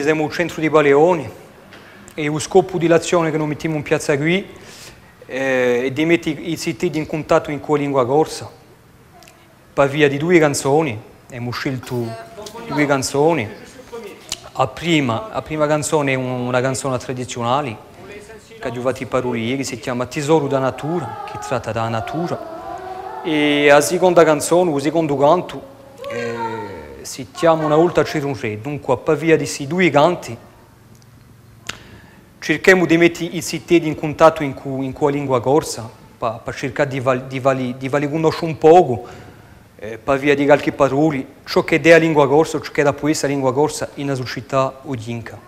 Siamo al centro di Baleone e lo scopo dell'azione che noi mettiamo in piazza qui è di mettere i cittadini in contatto in quella lingua corsa per via di due canzoni. Abbiamo scelto due canzoni. La prima canzone è una canzone tradizionale che ha giovato i parolieri, che si chiama Tesoro da Natura, che tratta della natura. E la seconda canzone, il secondo canto, si chiama Una volta c'era un re. Dunque, per via di questi due canti, cerchiamo di mettere i cittadini in contatto in quella lingua corsa, per cercare di vali conoscere un poco, per via di qualche parole, ciò che è la lingua corsa, ciò che è poi la lingua corsa in una società odinca.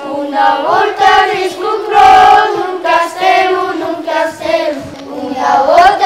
Una volta riscontrò un castello, una volta